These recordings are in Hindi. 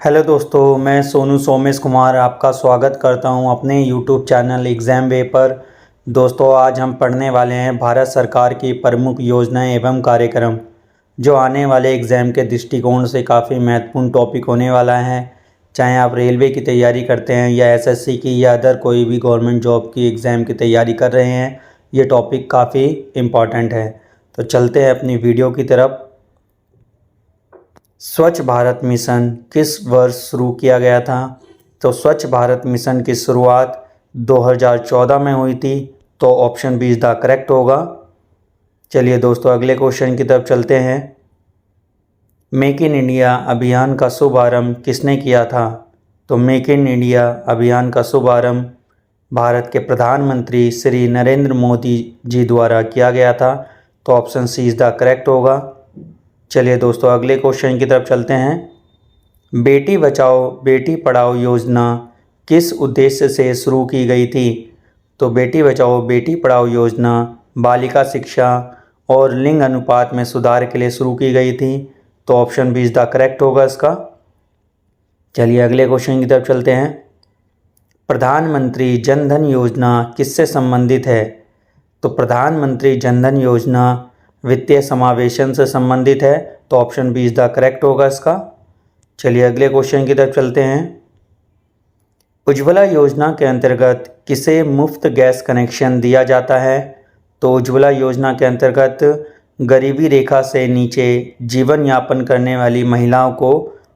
हेलो दोस्तों, मैं सोनू सोमेश कुमार आपका स्वागत करता हूं अपने यूट्यूब चैनल एग्ज़ाम वे पर। दोस्तों, आज हम पढ़ने वाले हैं भारत सरकार की प्रमुख योजनाएं एवं कार्यक्रम, जो आने वाले एग्ज़ाम के दृष्टिकोण से काफ़ी महत्वपूर्ण टॉपिक होने वाला है। चाहे आप रेलवे की तैयारी करते हैं या एसएससी की या अदर कोई भी गवर्नमेंट जॉब की एग्ज़ाम की तैयारी कर रहे हैं, ये टॉपिक काफ़ी इम्पॉर्टेंट है। तो चलते हैं अपनी वीडियो की तरफ। स्वच्छ भारत मिशन किस वर्ष शुरू किया गया था? तो स्वच्छ भारत मिशन की शुरुआत 2014 में हुई थी। तो option B is the correct होगा। चलिए दोस्तों, अगले क्वेश्चन की तरफ चलते हैं। मेक इन इंडिया अभियान का शुभारंभ किसने किया था? तो मेक इन इंडिया अभियान का शुभारंभ भारत के प्रधानमंत्री श्री नरेंद्र मोदी जी द्वारा किया गया था। तो option C is the correct होगा। चलिए दोस्तों, अगले क्वेश्चन की तरफ चलते हैं। बेटी बचाओ बेटी पढ़ाओ योजना किस उद्देश्य से शुरू की गई थी? तो बेटी बचाओ बेटी पढ़ाओ योजना बालिका शिक्षा और लिंग अनुपात में सुधार के लिए शुरू की गई थी। तो option B is the correct होगा इसका। चलिए अगले क्वेश्चन की तरफ चलते हैं। प्रधानमंत्री जन धन योजना किससे संबंधित है? तो प्रधानमंत्री जन धन योजना वित्तीय समावेशन से संबंधित है। तो option B is the correct होगा इसका। चलिए अगले क्वेश्चन की तरफ चलते हैं। उज्ज्वला योजना के अंतर्गत किसे मुफ्त गैस कनेक्शन दिया जाता है? तो उज्ज्वला योजना के अंतर्गत गरीबी रेखा से नीचे जीवन यापन करने वाली महिलाओं को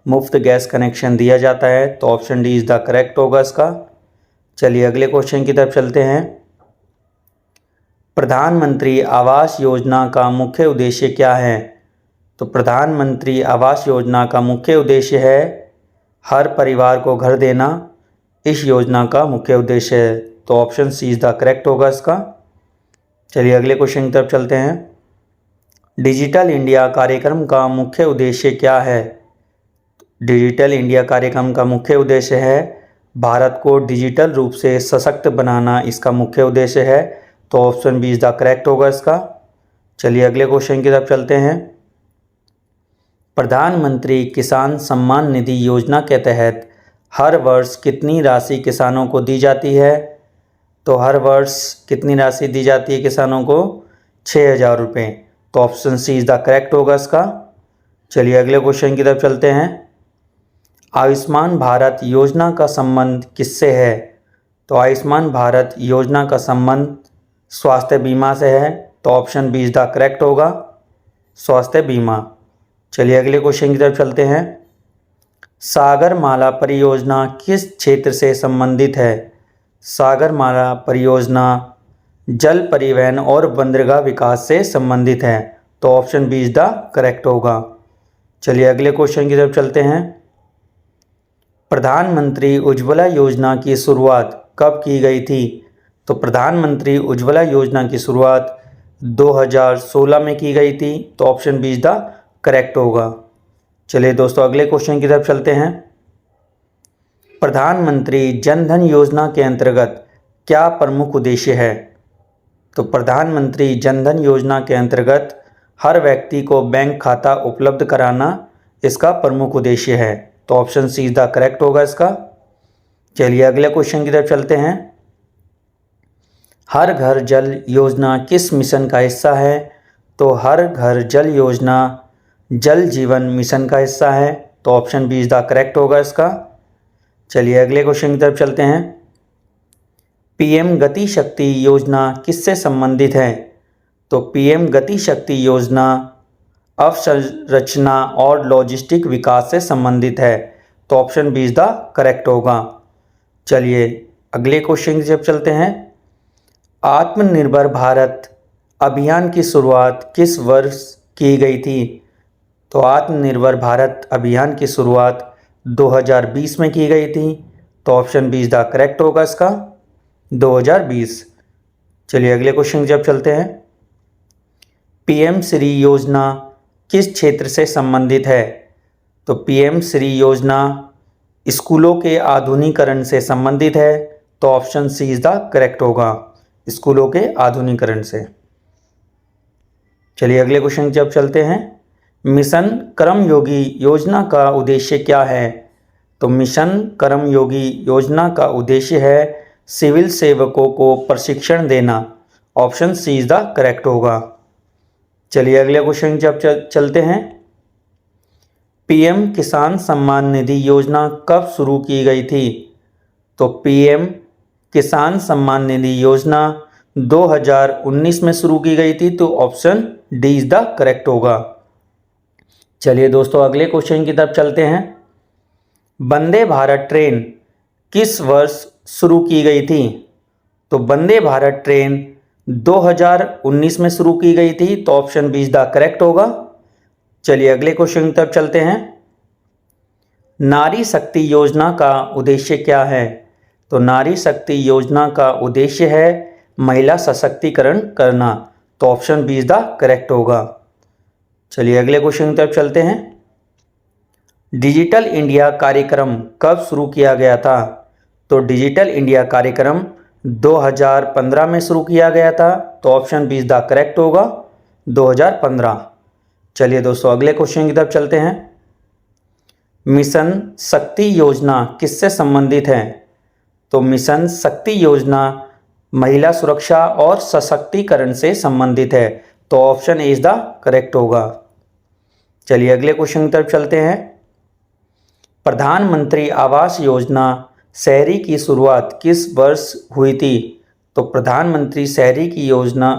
मुफ्त गैस कनेक्शन दिया जाता है। तो option D is the correct होगा इसका। चलिए अगले क्वेश्चन की तरफ चलते हैं। प्रधानमंत्री आवास योजना का मुख्य उद्देश्य क्या है? तो प्रधानमंत्री आवास योजना का मुख्य उद्देश्य है हर परिवार को घर देना। इस योजना का मुख्य उद्देश्य है। तो option C is the correct होगा इसका। चलिए अगले क्वेश्चन की तरफ चलते हैं। डिजिटल इंडिया कार्यक्रम का मुख्य उद्देश्य क्या है? डिजिटल इंडिया कार्यक्रम का मुख्य उद्देश्य है भारत को डिजिटल रूप से सशक्त बनाना, इसका मुख्य उद्देश्य है। तो option B is the correct होगा इसका। चलिए अगले क्वेश्चन की तरफ चलते हैं। प्रधानमंत्री किसान सम्मान निधि योजना के तहत हर वर्ष कितनी राशि किसानों को दी जाती है? तो हर वर्ष कितनी राशि दी जाती है किसानों को? 6,000 रुपये। तो option C is the correct होगा इसका। चलिए अगले क्वेश्चन की तरफ चलते हैं। आयुष्मान भारत योजना का संबंध किससे है? तो आयुष्मान भारत योजना का संबंध स्वास्थ्य बीमा से है। तो option B is the correct होगा, स्वास्थ्य बीमा। चलिए अगले क्वेश्चन की तरफ चलते हैं। सागरमाला परियोजना किस क्षेत्र से संबंधित है? सागरमाला परियोजना जल परिवहन और बंदरगाह विकास से संबंधित है। तो option B is the correct होगा। चलिए अगले क्वेश्चन की तरफ चलते हैं। प्रधानमंत्री उज्ज्वला योजना की शुरुआत कब की गई थी? तो प्रधानमंत्री उज्ज्वला योजना की शुरुआत 2016 में की गई थी। तो option B is the correct होगा। चलिए दोस्तों, अगले क्वेश्चन की तरफ चलते हैं। प्रधानमंत्री जन धन योजना के अंतर्गत क्या प्रमुख उद्देश्य है? तो प्रधानमंत्री जन धन योजना के अंतर्गत हर व्यक्ति को बैंक खाता उपलब्ध कराना इसका प्रमुख उद्देश्य है। तो option C is the correct होगा इसका। चलिए अगले क्वेश्चन की तरफ चलते हैं। हर घर जल योजना किस मिशन का हिस्सा है? तो हर घर जल योजना जल जीवन मिशन का हिस्सा है। तो option B is the correct होगा इसका। चलिए अगले क्वेश्चन की तरफ चलते हैं। पीएम गति शक्ति योजना किससे संबंधित है? तो पीएम गति शक्ति योजना अवसंरचना और लॉजिस्टिक विकास से संबंधित है। तो option B is the correct होगा। चलिए अगले क्वेश्चन की तरफ चलते हैं। आत्मनिर्भर भारत अभियान की शुरुआत किस वर्ष की गई थी? तो आत्मनिर्भर भारत अभियान की शुरुआत 2020 में की गई थी। तो option B is the correct होगा इसका, 2020। चलिए अगले क्वेश्चन की तरफ चलते हैं। पीएम श्री योजना किस क्षेत्र से संबंधित है? तो पीएम श्री योजना स्कूलों के आधुनिकीकरण से संबंधित है। तो option C is the correct होगा, स्कूलों के आधुनिकीकरण से। चलिए अगले क्वेश्चन की तरफ चलते हैं। मिशन कर्मयोगी योजना का उद्देश्य क्या है? तो मिशन कर्मयोगी योजना का उद्देश्य है सिविल सेवकों को प्रशिक्षण देना। Option C is the correct होगा। चलिए अगले क्वेश्चन जब चलते हैं। पीएम किसान सम्मान निधि योजना कब शुरू की गई थी? तो पीएम किसान सम्मान निधि योजना 2019 में शुरू की गई थी, तो option D is the correct होगा। चलिए दोस्तों अगले क्वेश्चन की तरफ चलते हैं। वंदे भारत ट्रेन किस वर्ष शुरू की गई थी? तो वंदे भारत ट्रेन 2019 में शुरू की गई थी, तो option B is the correct होगा। चलिए अगले क्वेश्चन की तरफ चलते हैं। नारी शक्ति योजना का उद्देश्य क्या है? तो नारी शक्ति योजना का उद्देश्य है महिला सशक्तिकरण करना, तो option B is the correct होगा। चलिए अगले क्वेश्चन की तरफ चलते हैं। डिजिटल इंडिया कार्यक्रम कब शुरू किया गया था? तो डिजिटल इंडिया कार्यक्रम 2015 में शुरू किया गया था, तो option B is the correct होगा, 2015। चलिए दोस्तों अगले क्वेश्चन की तरफ चलते हैं। मिशन शक्ति योजना किससे संबंधित है? तो मिशन शक्ति योजना महिला सुरक्षा और सशक्तिकरण से संबंधित है, तो option A is the correct होगा। चलिए अगले क्वेश्चन की तरफ चलते हैं। प्रधानमंत्री आवास योजना शहरी की शुरुआत किस वर्ष हुई थी? तो प्रधानमंत्री शहरी की योजना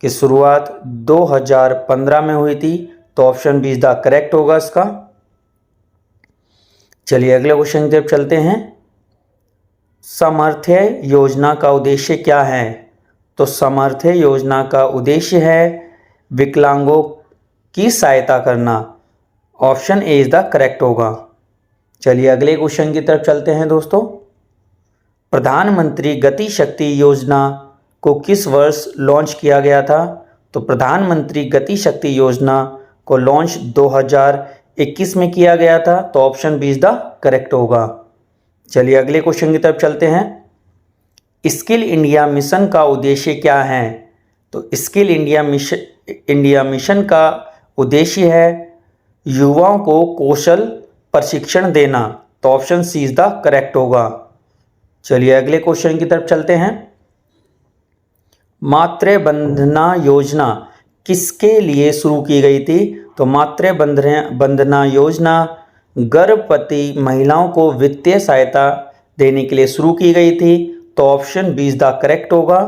की शुरुआत 2015 में हुई थी, तो option B is the correct होगा इसका। चलिए अगले क्वेश्चन की तरफ चलते हैं। सामर्थ्य योजना का उद्देश्य क्या है? तो सामर्थ्य योजना का उद्देश्य है विकलांगों की सहायता करना, option A is the correct होगा। चलिए अगले क्वेश्चन की तरफ चलते हैं दोस्तों। प्रधानमंत्री गति शक्ति योजना को किस वर्ष लॉन्च किया गया था? तो प्रधानमंत्री गति शक्ति योजना को लॉन्च 2021 में किया गया था, तो option B is the correct होगा। चलिए अगले क्वेश्चन की तरफ चलते हैं। स्किल इंडिया मिशन का उद्देश्य क्या है? तो स्किल इंडिया मिशन का उद्देश्य है युवाओं को कौशल प्रशिक्षण देना, तो option C is the correct होगा। चलिए अगले क्वेश्चन की तरफ चलते हैं। मातृ वंदना योजना किसके लिए शुरू की गई थी? तो मातृ वंदना योजना गर्भवती महिलाओं को वित्तीय सहायता देने के लिए शुरू की गई थी, तो option B is the correct होगा।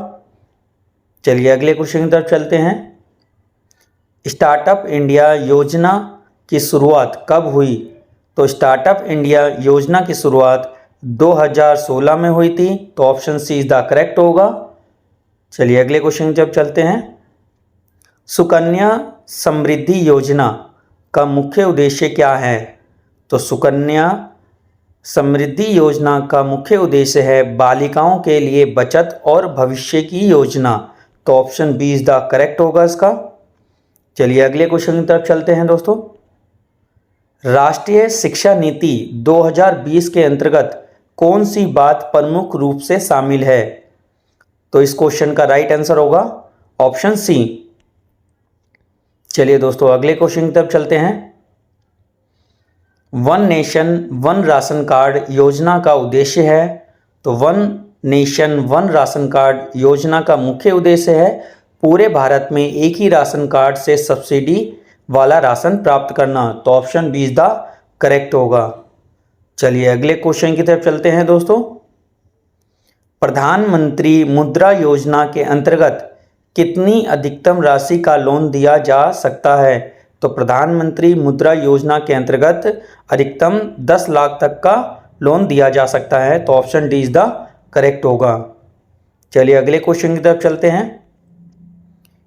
चलिए अगले क्वेश्चन की तरफ चलते हैं। स्टार्टअप इंडिया योजना की शुरुआत कब हुई? तो स्टार्टअप इंडिया योजना की शुरुआत 2016 में हुई थी, तो option C is the correct होगा। चलिए अगले क्वेश्चन की तरफ चलते हैं। सुकन्या समृद्धि योजना का मुख्य उद्देश्य क्या है? तो सुकन्या समृद्धि योजना का मुख्य उद्देश्य है बालिकाओं के लिए बचत और भविष्य की योजना, तो option B is the correct होगा इसका। चलिए अगले क्वेश्चन की तरफ चलते हैं दोस्तों। राष्ट्रीय शिक्षा नीति 2020 के अंतर्गत कौन सी बात प्रमुख रूप से शामिल है? तो इस क्वेश्चन का राइट आंसर होगा ऑप्शन सी। चलिए दोस्तों अगले क्वेश्चन की तरफ चलते हैं। One nation one ration card योजना का उद्देश्य है, तो one nation one ration card योजना का मुख्य उद्देश्य है पूरे भारत में एक ही राशन कार्ड से सब्सिडी वाला राशन प्राप्त करना, तो option B is the correct होगा। चलिए अगले क्वेश्चन की तरफ चलते हैं दोस्तों। प्रधानमंत्री मुद्रा योजना के अंतर्गत कितनी अधिकतम राशि का लोन दिया जा सकता है? तो प्रधानमंत्री मुद्रा योजना के अंतर्गत अधिकतम 10 लाख तक का लोन दिया जा सकता है, तो option D is the correct होगा। चलिए अगले क्वेश्चन की तरफ चलते हैं।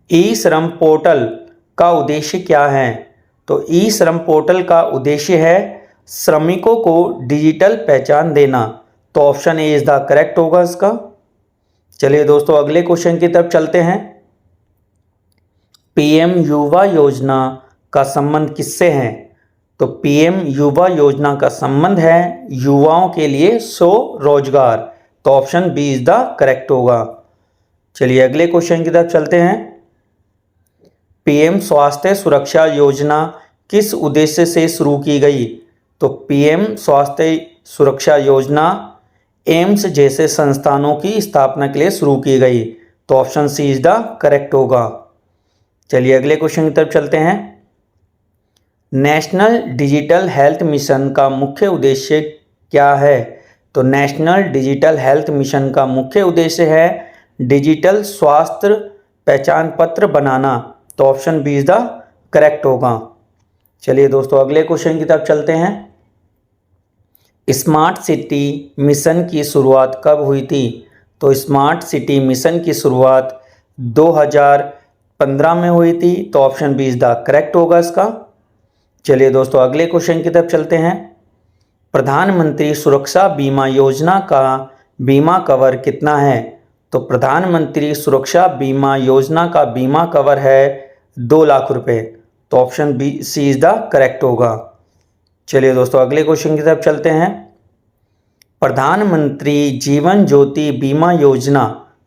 ई श्रम पोर्टल का उद्देश्य क्या है? तो ई श्रम पोर्टल का उद्देश्य है श्रमिकों को डिजिटल पहचान देना, तो option A is the correct होगा इसका। चलिए दोस्तों अगले क्वेश्चन की तरफ चलते हैं। पीएम युवा योजना का संबंध किससे है? तो पीएम युवा योजना का संबंध है युवाओं के लिए स्वरोजगार, तो option B is the correct होगा। चलिए अगले क्वेश्चन की तरफ चलते हैं। पीएम स्वास्थ्य सुरक्षा योजना किस उद्देश्य से शुरू की गई? तो पीएम स्वास्थ्य सुरक्षा योजना एम्स जैसे संस्थानों की स्थापना के लिए शुरू की गई, तो option C is the correct होगा। चलिए अगले क्वेश्चन की तरफ चलते हैं। नेशनल डिजिटल हेल्थ मिशन का मुख्य उद्देश्य क्या है? तो नेशनल डिजिटल हेल्थ मिशन का मुख्य उद्देश्य है डिजिटल स्वास्थ्य पहचान पत्र बनाना, तो option B is the correct होगा। चलिए दोस्तों अगले क्वेश्चन की तरफ चलते हैं। स्मार्ट सिटी मिशन की शुरुआत कब हुई थी? तो स्मार्ट सिटी मिशन की शुरुआत 2015 में हुई थी, तो option B is the correct होगा इसका। चलिए दोस्तों अगले क्वेश्चन की तरफ चलते हैं। प्रधानमंत्री सुरक्षा बीमा योजना का बीमा कवर कितना है? तो प्रधानमंत्री सुरक्षा बीमा योजना का बीमा कवर है 2 लाख रुपए, तो option B C is the correct होगा। चलिए दोस्तों अगले क्वेश्चन की तरफ चलते हैं। प्रधानमंत्री जीवन ज्योति बीमा योजना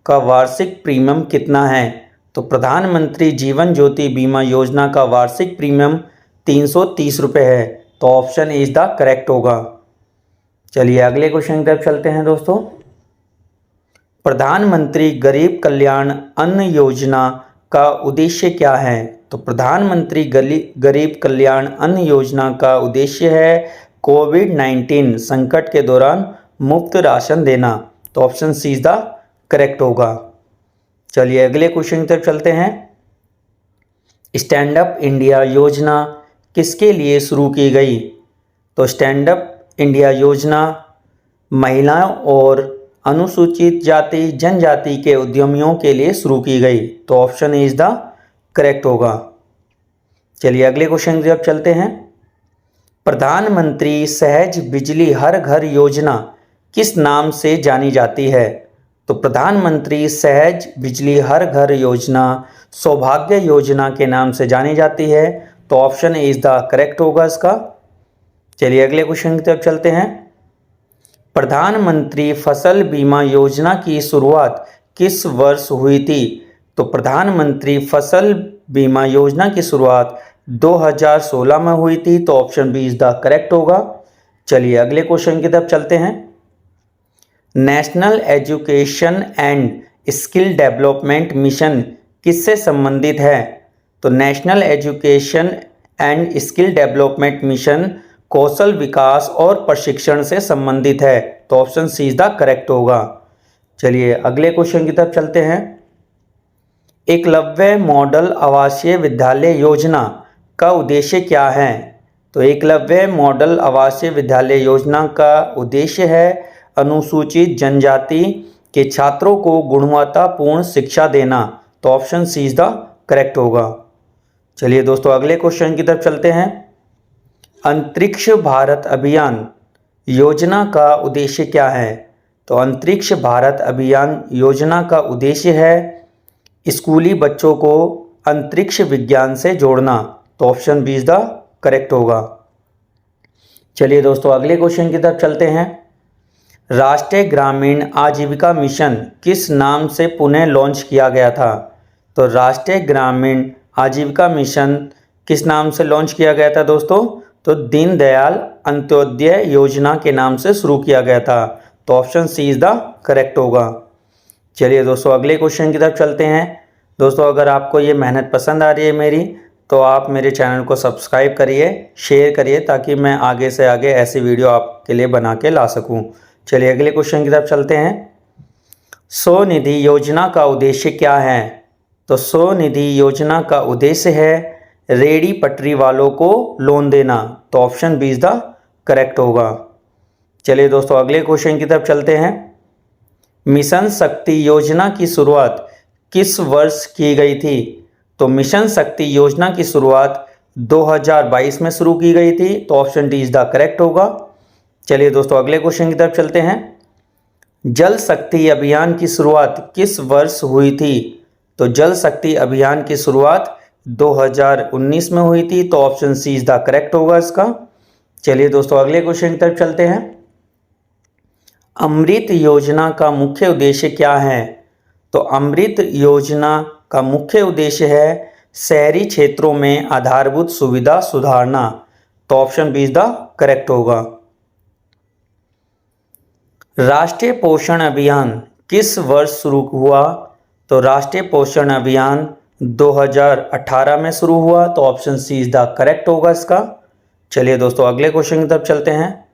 का वार्षिक प्रीमियम कितना है? तो प्रधानमंत्री जीवन ज्योति बीमा योजना का वार्षिक प्रीमियम 330 रुपये है, तो ऑप्शन इज द करेक्ट होगा। चलिए अगले क्वेश्चन की तरफ चलते हैं दोस्तों। प्रधानमंत्री गरीब कल्याण अन्न योजना का उद्देश्य क्या है? तो प्रधानमंत्री गरीब कल्याण अन्न योजना का उद्देश्य है कोविड-19 संकट के दौरान मुफ्त राशन देना, तो option C is the correct होगा। चलिए अगले क्वेश्चन की तरफ चलते हैं। स्टैंड अप इंडिया योजना किसके लिए शुरू की गई? तो स्टैंड अप इंडिया योजना महिलाओं और अनुसूचित जाति जनजाति के उद्यमियों के लिए शुरू की गई, तो ऑप्शन इज द करेक्ट होगा। चलिए अगले क्वेश्चन की तरफ चलते हैं। प्रधानमंत्री सहज बिजली हर घर योजना किस नाम से जानी जाती है? तो प्रधानमंत्री सहज बिजली हर घर योजना सौभाग्य योजना के नाम से जानी जाती है, तो ऑप्शन इज द करेक्ट होगा इसका। चलिए अगले क्वेश्चन की तरफ चलते हैं। प्रधानमंत्री फसल बीमा योजना की शुरुआत किस वर्ष हुई थी? तो प्रधानमंत्री फसल बीमा योजना की शुरुआत 2016 में हुई थी, तो option B is the correct होगा। चलिए अगले क्वेश्चन की तरफ चलते हैं। National education and skill development mission किससे संबंधित है? तो national education and skill development mission कौशल विकास और प्रशिक्षण से संबंधित है, तो option C is the correct होगा। चलिए अगले क्वेश्चन की तरफ चलते हैं। एकलव्य मॉडल आवासीय विद्यालय योजना का उद्देश्य क्या है? तो एकलव्य मॉडल आवासीय विद्यालय योजना का उद्देश्य है अनुसूचित जनजाति के छात्रों को गुणवत्तापूर्ण शिक्षा देना, तो option C is the correct होगा। चलिए दोस्तों अगले क्वेश्चन की तरफ चलते हैं। अंतरिक्ष भारत अभियान योजना का उद्देश्य क्या है? तो अंतरिक्ष भारत अभियान योजना का उद्देश्य है स्कूली बच्चों को अंतरिक्ष विज्ञान से जोड़ना, तो option B is the correct होगा। चलिए दोस्तों अगले क्वेश्चन की तरफ चलते हैं। राष्ट्रीय ग्रामीण आजीविका मिशन किस नाम से पुनः लॉन्च किया गया था? तो राष्ट्रीय ग्रामीण आजीविका मिशन किस नाम से लॉन्च किया गया था दोस्तों? तो दीनदयाल अंत्योदय योजना के नाम से शुरू किया गया था, तो option C is the correct होगा। चलिए दोस्तों अगले क्वेश्चन की तरफ चलते हैं। दोस्तों अगर आपको ये मेहनत पसंद आ रही है मेरी, तो आप मेरे चैनल को सब्सक्राइब करिए, शेयर करिए, ताकि मैं आगे से आगे ऐसी वीडियो आपके लिए बना के ला सकूं। चलिए अगले क्वेश्चन की तरफ चलते हैं। स्वनिधि योजना का उद्देश्य क्या है? तो स्वनिधि योजना का उद्देश्य है रेहड़ी पटरी वालों को लोन देना, तो option B is the correct होगा। चलिए दोस्तों अगले क्वेश्चन की तरफ चलते हैं। मिशन शक्ति योजना की शुरुआत किस वर्ष की गई थी? तो मिशन शक्ति योजना की शुरुआत 2022 में शुरू की गई थी, तो option D is the correct होगा। चलिए दोस्तों अगले क्वेश्चन की तरफ चलते हैं। जल शक्ति अभियान की शुरुआत किस वर्ष हुई थी? तो जल शक्ति अभियान की शुरुआत 2019 में हुई थी, तो option C is the correct होगा इसका। चलिए दोस्तों अगले क्वेश्चन की तरफ चलते हैं। अमृत योजना का मुख्य उद्देश्य क्या है? तो अमृत योजना का मुख्य उद्देश्य है शहरी क्षेत्रों में आधारभूत सुविधा सुधारना, तो option B is the correct होगा। राष्ट्रीय पोषण अभियान किस वर्ष शुरू हुआ? तो राष्ट्रीय पोषण अभियान 2018 में शुरू हुआ, तो option C is the correct होगा इसका। चलिए दोस्तों अगले क्वेश्चन की तरफ चलते हैं।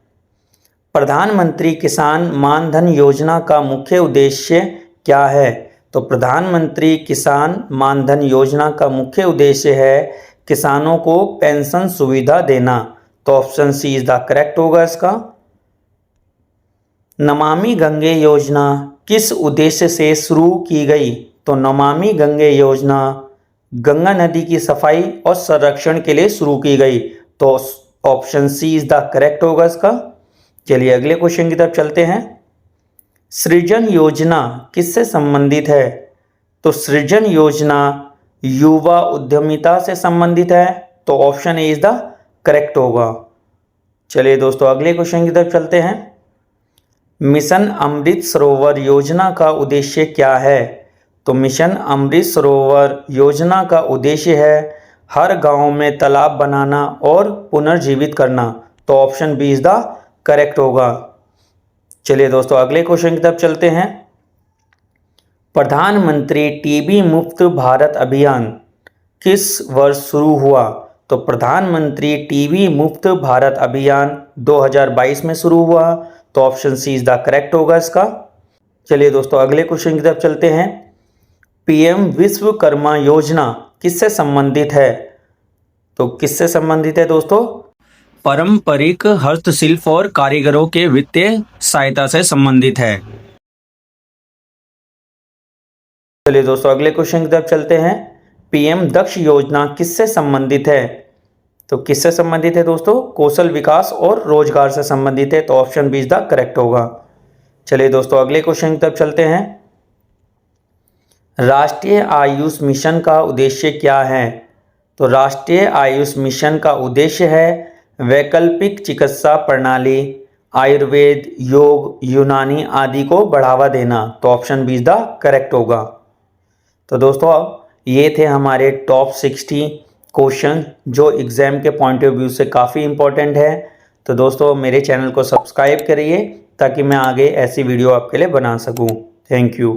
प्रधानमंत्री किसान मानधन योजना का मुख्य उद्देश्य क्या है? तो प्रधानमंत्री किसान मानधन योजना का मुख्य उद्देश्य है किसानों को पेंशन सुविधा देना, तो option C is the correct होगा इसका। नमामि गंगे योजना किस उद्देश्य से शुरू की गई? तो नमामि गंगे योजना गंगा नदी की सफाई और संरक्षण के लिए शुरू की गई, तो option C is the correct होगा इसका। चलिए अगले क्वेश्चन की तरफ चलते हैं। सृजन योजना किससे संबंधित है? तो सृजन योजना युवा उद्यमिता से संबंधित है, तो option A is the correct होगा। चलिए दोस्तों अगले क्वेश्चन की तरफ चलते हैं। मिशन अमृत सरोवर योजना का उद्देश्य क्या है? तो मिशन अमृत सरोवर योजना का उद्देश्य है हर गांव में तालाब बनाना और पुनर्जीवित करना, तो option B is the correct होगा। चलिए दोस्तों अगले क्वेश्चन की तरफ चलते हैं। प्रधानमंत्री टीबी मुक्त भारत अभियान किस वर्ष शुरू हुआ? तो प्रधानमंत्री टीबी मुक्त भारत अभियान 2022 में शुरू हुआ, तो option C is the correct होगा इसका। चलिए दोस्तों अगले क्वेश्चन की तरफ चलते हैं। पीएम विश्वकर्मा योजना किससे संबंधित है? तो किससे संबंधित है दोस्तों? पारंपरिक हस्तशिल्प और कारीगरों के वित्तीय सहायता से संबंधित है। चलिए दोस्तों अगले क्वेश्चन की तरफ चलते हैं। पीएम दक्ष योजना किससे संबंधित है? तो किससे संबंधित है दोस्तों? कौशल विकास और रोजगार से संबंधित है, तो option B is the correct होगा। चलिए दोस्तों अगले क्वेश्चन की तरफ चलते हैं। राष्ट्रीय आयुष मिशन का उद्देश्य क्या है? तो राष्ट्रीय आयुष मिशन का उद्देश्य है वैकल्पिक चिकित्सा प्रणाली, आयुर्वेद, योग, यूनानी आदि को बढ़ावा देना, तो option B is the correct होगा। तो दोस्तों ये थे हमारे टॉप 60 क्वेश्चन जो एग्ज़ाम के पॉइंट ऑफ व्यू से काफ़ी इंपॉर्टेंट है। तो दोस्तों मेरे चैनल को सब्सक्राइब करिए ताकि मैं आगे ऐसी वीडियो आपके लिए बना सकूं। Thank you.